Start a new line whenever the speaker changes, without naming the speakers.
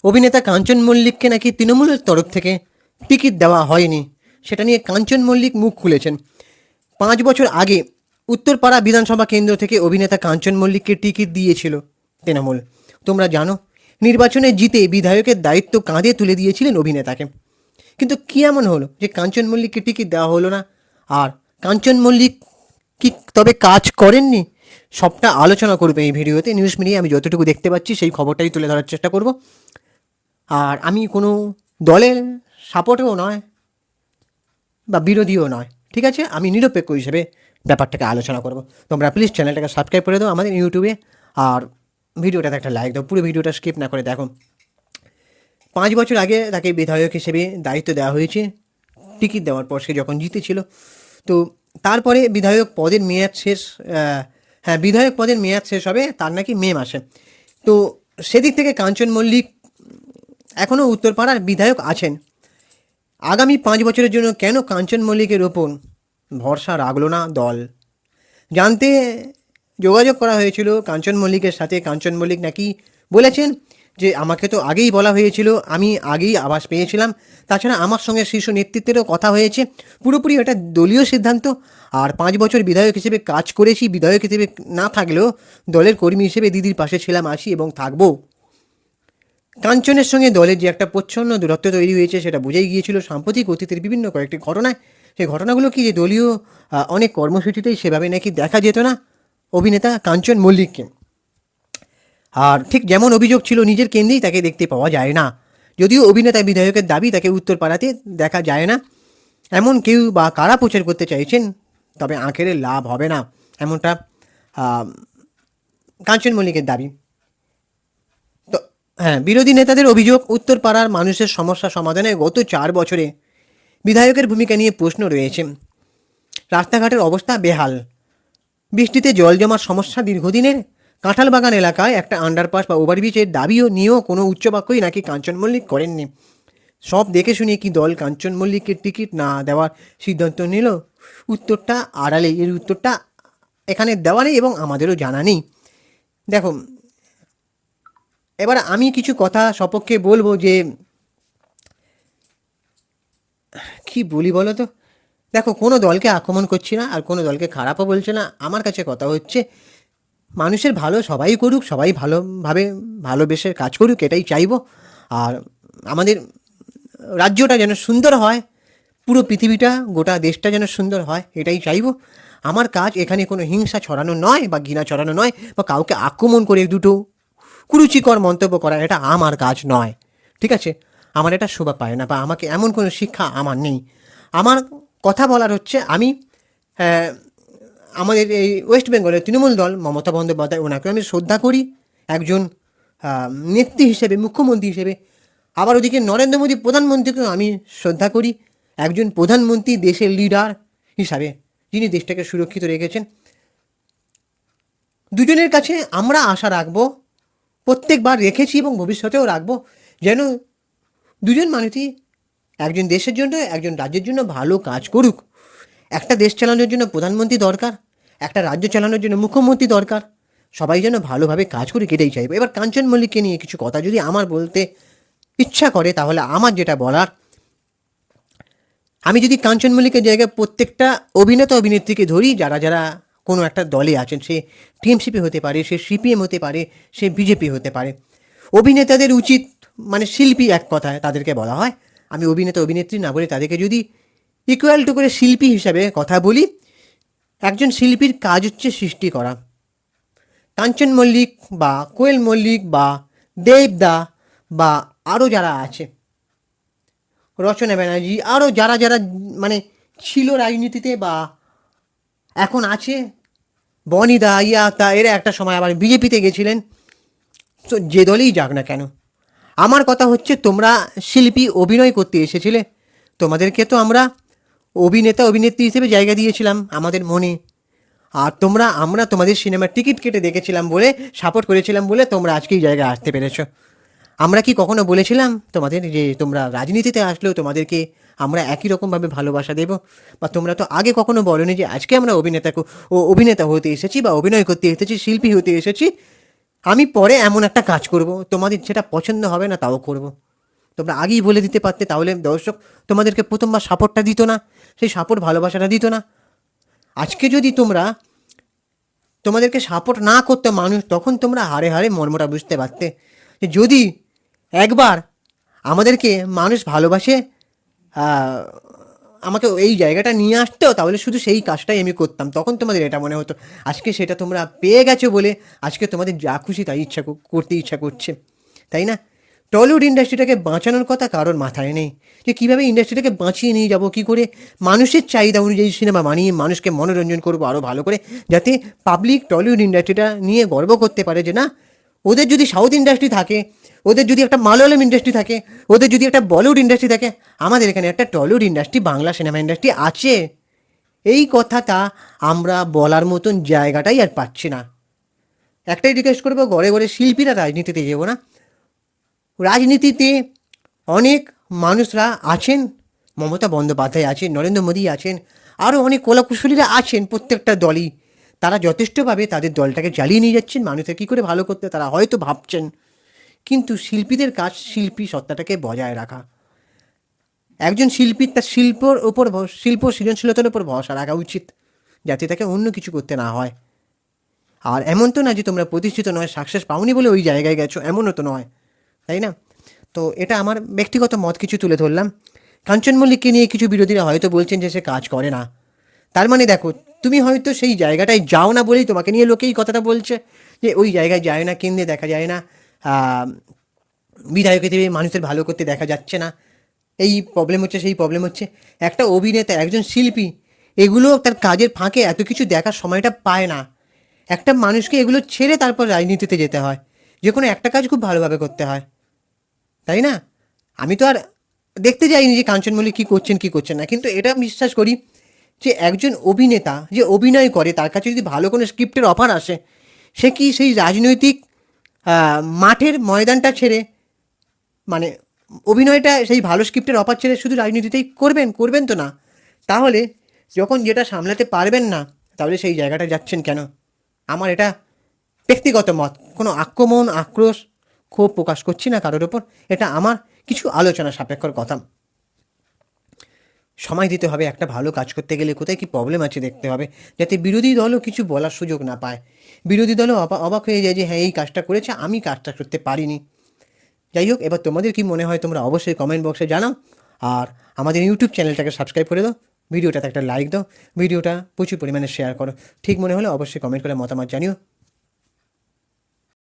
অভিনেতা কাঞ্চন মল্লিককে নাকি তৃণমূলের তরফ থেকে টিকিট দেওয়া হয়নি, সেটা নিয়ে কাঞ্চন মল্লিক মুখ খুলেছেন। 5 বছর আগে উত্তরপাড়া বিধানসভা কেন্দ্র থেকে অভিনেতা কাঞ্চন মল্লিককে টিকিট দিয়েছিল তৃণমূল। তোমরা জানো, নির্বাচনে জিতে বিধায়কের দায়িত্ব কাঁধে তুলে দিয়েছিলেন অভিনেতাকে। কিন্তু কী এমন হলো যে কাঞ্চন মল্লিককে টিকিট দেওয়া হলো না? আর কাঞ্চন মল্লিক কি তবে কাজ করেননি? সবটা আলোচনা করবে এই ভিডিওতে। নিউজ মিডিয়া আমি যতটুকু দেখতে পাচ্ছি সেই খবরটাই তুলে ধরার চেষ্টা করব। আর আমি কোনো দলের সাপোর্টেও নয় বা বিরোধীও নয়, ঠিক আছে? আমি নিরপেক্ষ হিসেবে ব্যাপারটাকে আলোচনা করব। তোমরা প্লিজ চ্যানেলটাকে সাবস্ক্রাইব করে দাও আমাদের ইউটিউবে, আর ভিডিওটাতে একটা লাইক দাও, পুরো ভিডিওটা স্কিপ না করে দেখো। 5 বছর আগে তাকে বিধায়ক হিসেবে দায়িত্ব দেওয়া হয়েছে টিকিট দেওয়ার পর, সে যখন জিতেছিল। তো তারপরে বিধায়ক পদের মেয়াদ শেষ, বিধায়ক পদের মেয়াদ শেষ হবে তার নাকি মে মাসে। তো সেদিক থেকে কাঞ্চন মল্লিক এখনও উত্তরপাড়ার বিধায়ক আছেন। আগামী 5 বছরের জন্য কেন কাঞ্চন মল্লিকের ওপর ভরসা রাখলো না দল? জানতে যোগাযোগ করা হয়েছিল কাঞ্চন মল্লিকের সাথে। কাঞ্চন মল্লিক নাকি বলেছেন যে আমাকে তো আগেই বলা হয়েছিল, আমি আগেই আভাস পেয়েছিলাম, তাছাড়া আমার সঙ্গে শীর্ষ নেতৃত্বেরও কথা হয়েছে, পুরোপুরি এটা দলীয় সিদ্ধান্ত। আর 5 বছর বিধায়ক হিসেবে কাজ করেছি, বিধায়ক হিসেবে না থাকলেও দলের কর্মী হিসেবে দিদির পাশে ছিলাম, আছি এবং থাকবো। কাঞ্চনের সঙ্গে দলের যে একটা প্রচ্ছন্ন দূরত্ব তৈরি হয়েছে সেটা বোঝাই গিয়েছিল সাম্প্রতিক অতীতের বিভিন্ন কয়েকটি ঘটনায়। সেই ঘটনাগুলো কি যে দলীয় অনেক কর্মসূচিতেই সেভাবে নাকি দেখা যেত না অভিনেতা কাঞ্চন মল্লিককে। আর ঠিক যেমন অভিযোগ ছিল নিজের কেন্দ্রেই তাকে দেখতে পাওয়া যায় না, যদিও অভিনেতা বিধায়কের দাবি তাকে উত্তরপাড়াতে দেখা যায় না, এমন কেউ বা কারা প্রচার করতে চাইছেন, তবে আখেরে লাভ হবে না, এমনটা কাঞ্চন মল্লিকের দাবি। তো বিরোধী নেতাদের অভিযোগ, উত্তরপাড়ার মানুষের সমস্যা সমাধানে গত 4 বছরে বিধায়কের ভূমিকা নিয়ে প্রশ্ন রয়েছে। রাস্তাঘাটের অবস্থা বেহাল, বৃষ্টিতে জল জমার সমস্যা দীর্ঘদিনের, কাঁঠালবাগান এলাকায় একটা আন্ডারপাস বা ওভারব্রিজের দাবিও নিয়েও কোনো উচ্চবাক্যই নাকি কাঞ্চন মল্লিক করেননি। সব দেখে শুনে কি দল কাঞ্চন মল্লিককে টিকিট না দেওয়ার সিদ্ধান্ত নিল? উত্তরটা আড়ালে, এর উত্তরটা এখানে দেওয়া নেই এবং আমাদেরও জানা নেই। দেখো, এবার আমি কিছু কথা সপক্ষে বলবো, যে কি বলি বলো তো। দেখো, কোনো দলকে আক্রমণ করছি না আর কোনো দলকে খারাপও বলছে না। আমার কাছে কথা হচ্ছে মানুষের ভালো সবাই করুক, সবাই ভালোভাবে ভালোবেসে কাজ করুক, এটাই চাইবো। আর আমাদের রাজ্যটা যেন সুন্দর হয়, পুরো পৃথিবীটা গোটা দেশটা যেন সুন্দর হয়, এটাই চাইবো। আমার কাজ এখানে কোনো হিংসা ছড়ানো নয় বা ঘৃণা ছড়ানো নয়, বা কাউকে আক্রমণ করে দুটো কুরুচিকর মন্তব্য করা, এটা আমার কাজ নয়, ঠিক আছে? আমার এটা শোভা পায় না, বা আমাকে এমন কোনো শিক্ষা আমার নেই। আমার কথা বলার হচ্ছে, আমি আমাদের এই ওয়েস্ট বেঙ্গলের তৃণমূল দল, মমতা বন্দ্যোপাধ্যায়, ওনাকে আমি শ্রদ্ধা করি একজন নেত্রী হিসেবে, মুখ্যমন্ত্রী হিসেবে। আবার ওদিকে নরেন্দ্র মোদী প্রধানমন্ত্রীকেও আমি শ্রদ্ধা করি একজন প্রধানমন্ত্রী, দেশের লিডার হিসাবে, যিনি দেশটাকে সুরক্ষিত রেখেছেন। দুজনের কাছে আমরা আশা রাখবো, প্রত্যেকবার রেখেছি এবং ভবিষ্যতেও রাখবো, যেন দুজন মানুষই একজন দেশের জন্য, একজন রাজ্যের জন্য ভালো কাজ করুক। একটা দেশ চালানোর জন্য প্রধানমন্ত্রী দরকার, একটা রাজ্য চালানোর জন্য মুখ্যমন্ত্রী দরকার, সবাই যেন ভালোভাবে কাজ করে, এটাই চাইবো। এবার কাঞ্চন মল্লিককে নিয়ে কিছু কথা যদি আমার বলতে ইচ্ছা করে, তাহলে আমার যেটা বলার, আমি যদি কাঞ্চন মল্লিকের জায়গায় প্রত্যেকটা অভিনেতা অভিনেত্রীকে ধরি, যারা যারা কোনো একটা দলে আছেন, সে টিএমসিপি হতে পারে, সে সিপিএম হতে পারে, সে বিজেপি হতে পারে, অভিনেতাদের উচিত, মানে শিল্পী এক কথায় তাদেরকে বলা হয়, আমি অভিনেতা অভিনেত্রী না বলে তাদেরকে যদি ইকুয়াল টু করে শিল্পী হিসাবে কথা বলি, একজন শিল্পীর কাজ হচ্ছে সৃষ্টি করা। কাঞ্চন মল্লিক বা কোয়েল মল্লিক বা দেবদা বা আরও যারা আছে, রচনা ব্যানার্জি, আরও যারা যারা মানে ছিল রাজনীতিতে বা এখন আছে, বনিদা, ইয়াতা, এরা একটা সময় আবার বিজেপিতে গেছিলেন। তো যে দলেই যাক না কেন, আমার কথা হচ্ছে, তোমরা শিল্পী, অভিনয় করতে এসেছিলে, তোমাদেরকে তো আমরা অভিনেতা অভিনেত্রী হিসেবে জায়গা দিয়েছিলাম আমাদের মনে। আর আমরা তোমাদের সিনেমার টিকিট কেটে দেখেছিলাম বলে, সাপোর্ট করেছিলাম বলে তোমরা আজকে এই জায়গায় আসতে পেরেছো। আমরা কি কখনো বলেছিলাম তোমাদের যে তোমরা রাজনীতিতে আসলেও তোমাদেরকে আমরা একই রকমভাবে ভালোবাসা দেব? বা তোমরা তো আগে কখনো বলোনি যে আজকে আমরা অভিনেতা হতে এসেছি বা অভিনয় করতে এসেছি, শিল্পী হতে এসেছি, আমি পরে এমন একটা কাজ করব, তোমাদের যেটা পছন্দ হবে না তাও করব। তোমরা আগেই বলে দিতে পারতে, তাহলে দর্শক তোমাদেরকে প্রথমবার সাপোর্টটা দিত না, সেই সাপোর্ট ভালোবাসাটা দিত না। আজকে যদি তোমাদেরকে সাপোর্ট না করতে মানুষ, তখন তোমরা হারে হারে মর্মটা বুঝতে পারতে যে যদি একবার আমাদেরকে মানুষ ভালোবাসে, আহ, আমাকে এই জায়গাটা নিয়ে আসতো, তাহলে শুধু সেই কাজটাই আমি করতাম, তখন তোমাদের এটা মনে হতো। আজকে সেটা তোমরা পেয়ে গেছো বলে আজকে তোমাদের যা খুশি তাই করতে ইচ্ছা করছে, তাই না? টলিউড ইন্ডাস্ট্রিটাকে বাঁচানোর কথা কারোর মাথায় নেই, যে কীভাবে ইন্ডাস্ট্রিটাকে বাঁচিয়ে নিয়ে যাব, কী করে মানুষের চাহিদা অনুযায়ী সিনেমা বানিয়ে মানুষকে মনোরঞ্জন করবো আরও ভালো করে, যাতে পাবলিক টলিউড ইন্ডাস্ট্রিটা নিয়ে গর্ব করতে পারে যে না, ওদের যদি সাউথ ইন্ডাস্ট্রি থাকে, ওদের যদি একটা মালয়ালম ইন্ডাস্ট্রি থাকে, ওদের যদি একটা বলিউড ইন্ডাস্ট্রি থাকে, আমাদের এখানে একটা Tollywood industry, Bangla cinema industry আছে। এই কথাটা আমরা বলার মতন জায়গাটাই আর পাচ্ছি না। একটাই রিকোয়েস্ট করবো, ঘরে ঘরে শিল্পীরা রাজনীতিতে যাবো না। রাজনীতিতে অনেক মানুষরা আছেন, মমতা বন্দ্যোপাধ্যায় আছেন, নরেন্দ্র মোদী আছেন, আরও অনেক কলাকুশলীরা আছেন প্রত্যেকটা দলই। তারা যথেষ্টভাবে তাদের দলটাকে চালিয়ে নিয়ে যাচ্ছেন, মানুষের কী করে ভালো করতে তারা হয়তো ভাবছেন। কিন্তু শিল্পীদের কাজ শিল্পী সত্তাটাকে বজায় রাখা। একজন শিল্পীর তার শিল্প সৃজনশীলতার উপর ভরসা রাখা উচিত, যাতে তাকে অন্য কিছু করতে না হয়। আর এমন তো না যে তোমরা প্রতিষ্ঠিত নয়, সাকসেস পাওনি বলে ওই জায়গায় গেছো, এমনও তো নয়, তাই না? তো এটা আমার ব্যক্তিগত মত কিছু তুলে ধরলাম। কাঞ্চন মল্লিককে নিয়ে কিছু বিরোধীরা হয়তো বলছেন যে সে কাজ করে না। তার মানে দেখো, তুমি হয়তো সেই জায়গাটায় যাও না বলেই তোমাকে নিয়ে লোকে এই কথাটা বলছে, যে ওই জায়গায় যায় না, কেন্দ্রে দেখা যায় না, বিধায়ক হিসেবে মানুষের ভালো করতে দেখা যাচ্ছে না, এই প্রবলেম হচ্ছে, সেই প্রবলেম হচ্ছে। একটা অভিনেতা, একজন শিল্পী, এগুলো তার কাজের ফাঁকে এত কিছু দেখার সময়টা পায় না। একটা মানুষকে এগুলো ছেড়ে তারপর রাজনীতিতে যেতে হয়, যে কোনো একটা কাজ খুব ভালোভাবে করতে হয়, তাই না? আমি তো আর দেখতে যাইনি যে কাঞ্চন মল্লিক কী করছেন কী করছেন না, কিন্তু এটা বিশ্বাস করি যে একজন অভিনেতা যে অভিনয় করে, তার কাছে যদি ভালো কোনো স্ক্রিপ্টের অফার আসে, সে কি সেই রাজনৈতিক মাঠের ময়দানটা ছেড়ে, মানে অভিনয়টা, সেই ভালো স্ক্রিপ্টের অফার ছেড়ে শুধু রাজনীতিতেই করবেন তো না? তাহলে যখন যেটা সামলাতে পারবেন না, তাহলে সেই জায়গাটা যাচ্ছেন কেন? আমার এটা ব্যক্তিগত মত, কোনো আক্রমণ, আক্রোশ, ক্ষোভ প্রকাশ করছি না কারোর ওপর, এটা আমার কিছু আলোচনা সাপেক্ষর কথা। সময় দিতে হবে, একটা ভালো কাজ করতে গেলে কোথায় কী প্রবলেম আছে দেখতে হবে, যাতে বিরোধী দলও কিছু বলার সুযোগ না পায়, বিরোধী দলও অবাক হয়ে যায় যে হ্যাঁ, এই কাজটা করেছে, আমি কাজটা করতে পারিনি। যাই হোক, এবার তোমাদের কি মনে হয় তোমরা অবশ্যই কমেন্ট বক্সে জানাও। আর আমাদের ইউটিউব চ্যানেলটাকে সাবস্ক্রাইব করে দাও, ভিডিওটাতে একটা লাইক দাও, ভিডিওটা প্রচুর পরিমাণে শেয়ার করো। ঠিক মনে হলে অবশ্যই কমেন্ট করে মতামত জানিও।